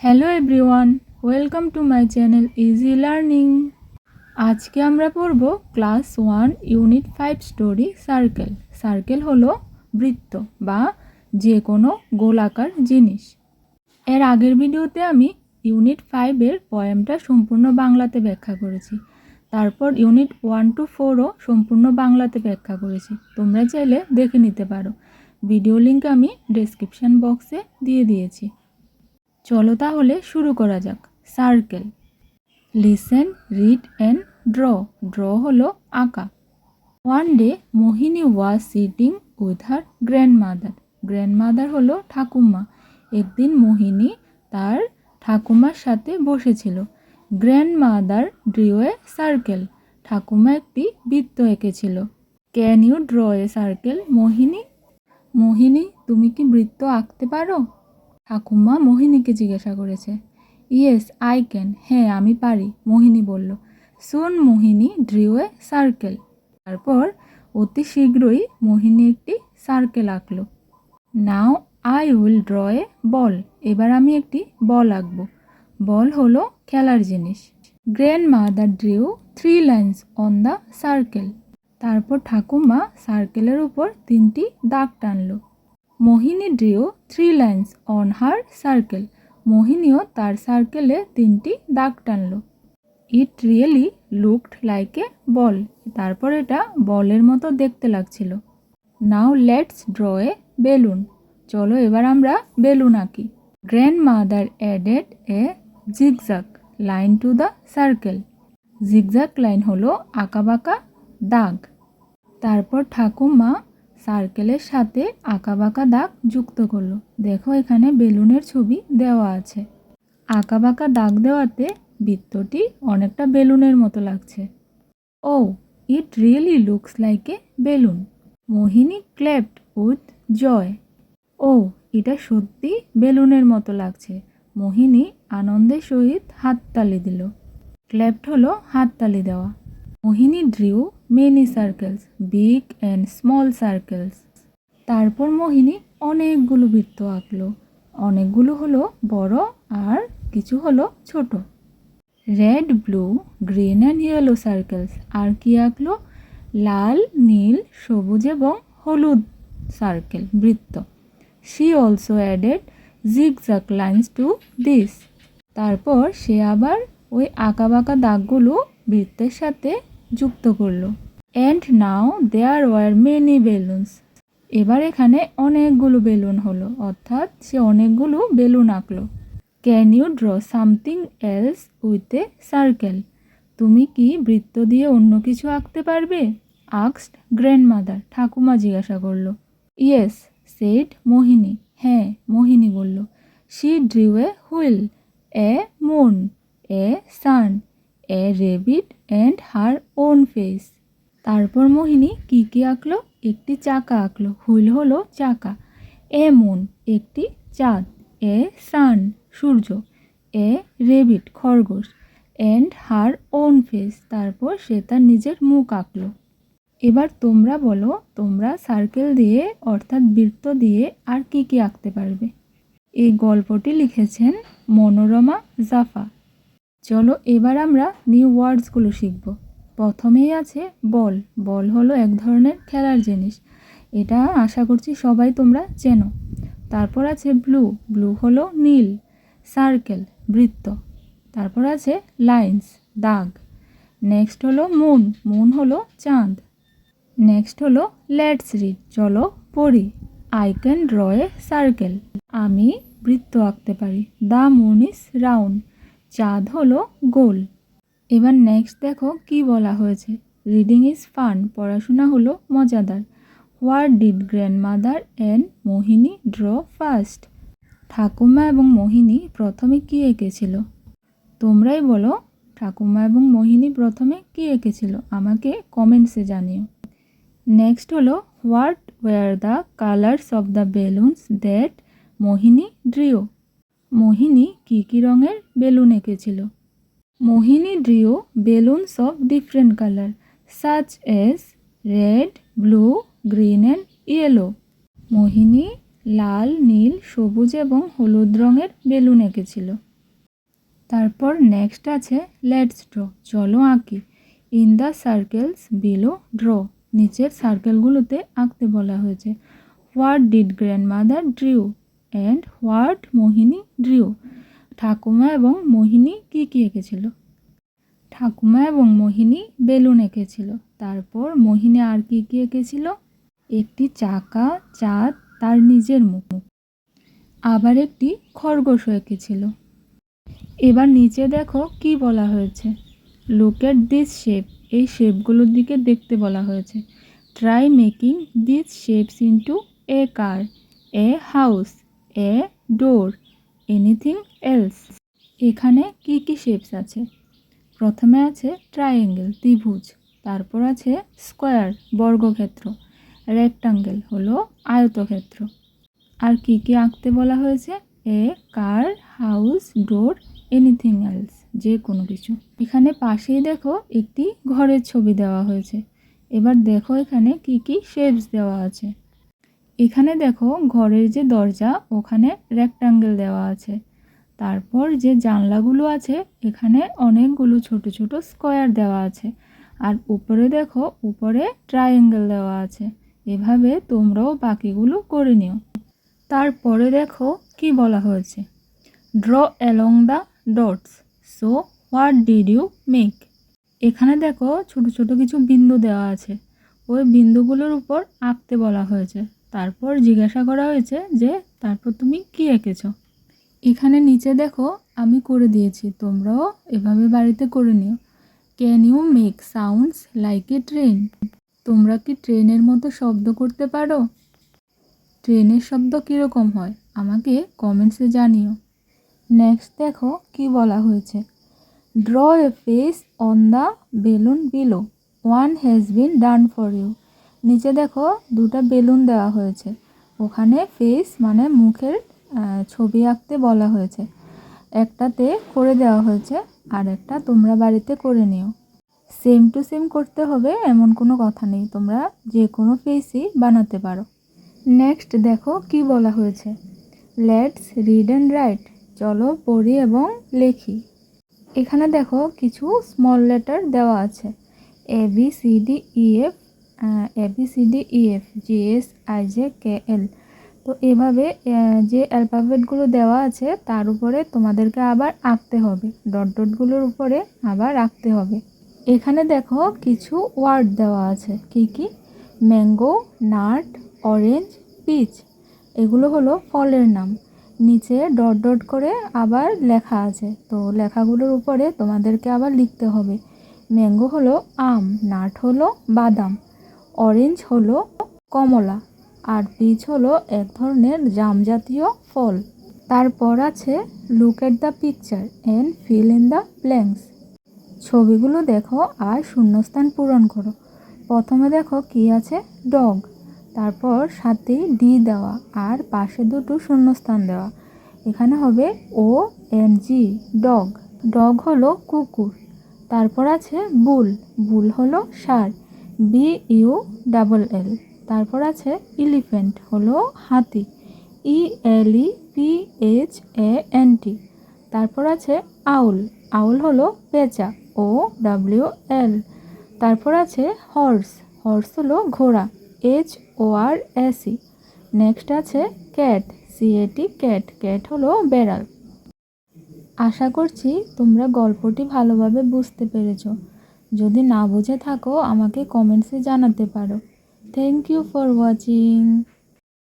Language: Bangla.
Hello everyone, welcome to my channel easy learning. আজকে আমরা পড়ব class 1 unit 5 story circle. Circle হলো বৃত্ত বা যে কোনো গোলাকার জিনিস। এর আগের ভিডিওতে আমি ইউনিট 5-এর পয়েমটা সম্পূর্ণ বাংলাতে ব্যাখ্যা করেছি। তারপর ইউনিট 1 to 4ও সম্পূর্ণ বাংলাতে ব্যাখ্যা করেছি। তোমরা চাইলে দেখে নিতে পারো। ভিডিও লিঙ্ক আমি ডেসক্রিপশন বক্সে দিয়ে দিয়েছি। চলো তাহলে শুরু করা যাক। Circle. Listen, read and draw. Draw হলো আঁকা। One day Mohini was sitting with her grandmother. Grandmother হলো ঠাকুমা। একদিন মোহিনী তার ঠাকুমার সাথে বসেছিল। Grandmother drew a circle. ঠাকুমা একটি বৃত্ত এঁকেছিল। Can you draw a circle Mohini? Mohini, তুমি কি বৃত্ত আঁকতে পারো? ঠাকুমা মোহিনীকে জিজ্ঞাসা করেছে। ইয়েস আই ক্যান, হ্যাঁ আমি পারি, মোহিনী বলল। Soon Mohini drew a circle. তারপর অতি শীঘ্রই মোহিনী একটি সার্কেল আঁকলো। Now I will draw a ball. এবার আমি একটি বল আঁকবো। বল হলো খেলার জিনিস। Grandmother drew 3 lines on the circle. তারপর ঠাকুমা সার্কেলের উপর 3টি দাগ টানলো। Mohini drew 3 lines on her circle. মোহিনীও তার সার্কেলে 3টি দাগ টানল। It really looked like a ball. তারপর এটা বলের মতো দেখতে লাগছিল। Now let's draw A balloon. চলো এবার আমরা বেলুন আঁকি। Grandmother added A zigzag line to the circle. Zigzag line হলো আঁকাবাঁকা দাগ। তারপর ঠাকুমা সার্কেলের সাথে আঁকাবাঁকা দাগ যুক্ত করলো। দেখো এখানে বেলুনের ছবি দেওয়া আছে। আঁকাবাঁকা দাগ দেওয়াতে বৃত্তটি অনেকটা বেলুনের মতো লাগছে। Oh it really looks like a balloon. Mohini clapped with joy. ও এটা সত্যি বেলুনের মতো লাগছে। মোহিনী আনন্দের সহিত হাততালি দিল। ক্ল্যাপড হলো হাততালি দেওয়া। Mohini drew many circles, big and small circles. তারপর মোহিনী অনেকগুলো বৃত্ত আঁকলো। অনেকগুলো হলো বড় আর কিছু হলো ছোট। Red, blue, green and yellow circles. আর কি আঁকলো? লাল, নীল, সবুজ এবং হলুদ সার্কেল, বৃত্ত। She also added zigzag lines to this. তারপর সে আবার ওই আঁকাবাঁকা দাগগুলো বৃত্তের সাথে যুক্ত করলো। And now there were many balloons. এবার এখানে অনেকগুলো বেলুন হলো, অর্থাৎ সে অনেকগুলো বেলুন আঁকলো। Can you draw something else with a circle? তুমি কি বৃত্ত দিয়ে অন্য কিছু আঁকতে পারবে? Asked grandmother. ঠাকুমা জিজ্ঞাসা করলো। Yes said Mohini. হ্যাঁ, মোহিনী বলল। She drew a wheel, a moon, a sun, a rabbit and her own face. তারপর মোহিনী কি কি আঁকলো? একটি চাকা আঁকলো। হুইল হলো চাকা। এ মুন একটি চাঁদ। এ সান সূর্য। এ রেবিট খরগোশ। And her own face. তারপর সে তার নিজের মুখ আঁকলো। এবার তোমরা বলো, তোমরা সার্কেল দিয়ে অর্থাৎ বৃত্ত দিয়ে আর কি কি আঁকতে পারবে? এই গল্পটি লিখেছেন মনোরমা জাফা। চলো এবার আমরা নিউ ওয়ার্ডসগুলো শিখব। প্রথমেই আছে বল। বল হলো এক ধরনের খেলার জিনিস। এটা আশা করছি সবাই তোমরা চেনো। তারপর আছে ব্লু। ব্লু হলো নীল। সার্কেল বৃত্ত। তারপর আছে লাইন্স দাগ। নেক্সট হলো মুন। মুন হলো চাঁদ। নেক্সট হলো লেটস রিড। চলো পড়ি। I can draw a circle. আমি বৃত্ত আঁকতে পারি। The moon is round. চাঁদ হলো গোল। এবার নেক্সট দেখো কি বলা হয়েছে। Reading is fun. পড়াশোনা হলো মজাদার। What did grandmother and Mohini draw first? ঠাকুমা এবং মোহিনী প্রথমে কি এঁকেছিল? তোমরাই বলো, ঠাকুমা এবং মোহিনী প্রথমে কি এঁকেছিল? আমাকে কমেন্টসে জানিও। নেক্সট হলো what were the colours of the balloons that Mohini drew? Mohini কী কী রঙের বেলুন এঁকেছিল? Mohini drew balloons of different colour such as red, blue, green and yellow. Mohini লাল, নীল, সবুজ এবং হলুদ রঙের বেলুন এঁকেছিল। তারপর নেক্সট আছে লেটস ড্র, চলো আঁকি। In the circles below draw, নিচের সার্কেলগুলোতে আঁকতে বলা হয়েছে। What did grandmother drew and what Mohini drew, ঠাকুমা এবং মোহিনী কী কী এঁকেছিল? ঠাকুমা এবং মোহিনী বেলুন এঁকেছিল। তারপর মোহিনী আর কী কী এঁকেছিল? একটি চাকা, চাঁদ, তার নিজের মুখ, আবার একটি খরগোশও এঁকেছিল। এবার নিচে দেখো কি বলা হয়েছে। লুক এট দিস শেপ, এই শেপগুলোর দিকে দেখতে বলা হয়েছে। Try making this shapes into a car, a house, A door, anything else. এখানে কি কি শেপস আছে? প্রথমে আছে ট্রায়াঙ্গেল, ত্রিভুজ। তারপর আছে স্কোয়ার, বর্গক্ষেত্র। রেক্টাঙ্গেল হলো আয়তক্ষেত্র। আর কি কি আঁকতে বলা হয়েছে? এ কার, হাউস, ডোর, এনিথিং এলস, যে কোনো কিছু। এখানে পাশেই দেখো একটি ঘরের ছবি দেওয়া হয়েছে। এবার দেখো এখানে কি কি শেপস দেওয়া আছে। এখানে দেখো ঘরের যে দরজা, ওখানে রেক্টাঙ্গেল দেওয়া আছে। তারপর যে জানলাগুলো আছে, এখানে অনেকগুলো ছোট ছোট স্কোয়ার দেওয়া আছে। আর উপরে দেখো, উপরে ট্রায়াঙ্গেল দেওয়া আছে। এভাবে তোমরাও বাকিগুলো করে নিও। তারপরে দেখো কি বলা হয়েছে। Draw along the dots, so what did you make. এখানে দেখো ছোট ছোট কিছু বিন্দু দেওয়া আছে, ওই বিন্দুগুলোর উপর আঁকতে বলা হয়েছে। তারপর জিজ্ঞাসা করা হয়েছে যে তারপর তুমি কি এঁকেছ। এখানে নিচে দেখো আমি করে দিয়েছি, তোমরাও এভাবে বাড়িতে করে নিও। Can you make sounds like a train, তোমরা কি ট্রেনের মতো শব্দ করতে পারো? ট্রেনের শব্দ কীরকম হয় আমাকে কমেন্টসে জানিও। নেক্সট দেখো কি বলা হয়েছে। Draw a face on the balloon below, one has been done for you. নিচে দেখো দুটা বেলুন দেওয়া হয়েছে, ওখানে ফেস মানে মুখের ছবি আঁকতে বলা হয়েছে। একটাতে করে দেওয়া হয়েছে, আর একটা তোমরা বাড়িতে করে নিও। সেম টু সেম করতে হবে এমন কোনো কথা নেই, তোমরা যে কোনো ফেসই বানাতে পারো। নেক্সট দেখো কি বলা হয়েছে। লেটস রিড অ্যান্ড রাইট, চলো পড়ি এবং লেখি। এখানে দেখো কিছু স্মল লেটার দেওয়া আছে। A B C D E F, G S I J K L. তো এভাবে যে অ্যালফাবেটগুলো দেওয়া আছে তার উপরে তোমাদেরকে আবার আঁকতে হবে, ডট ডটগুলোর উপরে আবার আঁকতে হবে। এখানে দেখো কিছু ওয়ার্ড দেওয়া আছে। কি কি? ম্যাঙ্গো, নাট, অরেঞ্জ, পিচ, এগুলো হলো ফলের নাম। নিচে ডট ডট করে আবার লেখা আছে, তো লেখাগুলোর উপরে তোমাদেরকে আবার লিখতে হবে। ম্যাঙ্গো হলো আম, নাট হলো বাদাম, অরেঞ্জ হলো কমলা, আর পিচ হলো এক ধরনের জাম জাতীয় ফল। তারপর আছে look at the picture and fill in the blanks, ছবিগুলো দেখো আর শূন্যস্থান পূরণ করো। প্রথমে দেখো কি আছে, ডগ, তারপর সাথে ডি দেওয়া আর পাশে দুটো শূন্যস্থান দেওয়া। এখানে হবে O N G, dog. Dog হলো কুকুর। তারপর আছে বুল, বুল হলো ষাঁড়, বি ইউ ডাবল এল। তারপর আছে এলিফ্যান্ট, হলো হাতি, E L E P H A N T. তারপর আছে আউল, আউল হলো পেঁচা, ও ডাব্লিউ এল। তারপর আছে হর্স, হর্স হলো ঘোড়া, এইচ ও আর এস ই। নেক্সট আছে ক্যাট, সি এ টি ক্যাট, ক্যাট হলো বেড়াল। আশা করছি তোমরা গল্পটি ভালোভাবে বুঝতে পেরেছো। যদি না বুঝে থাকো আমাকে কমেন্টসে জানাতে পারো। Thank you for watching.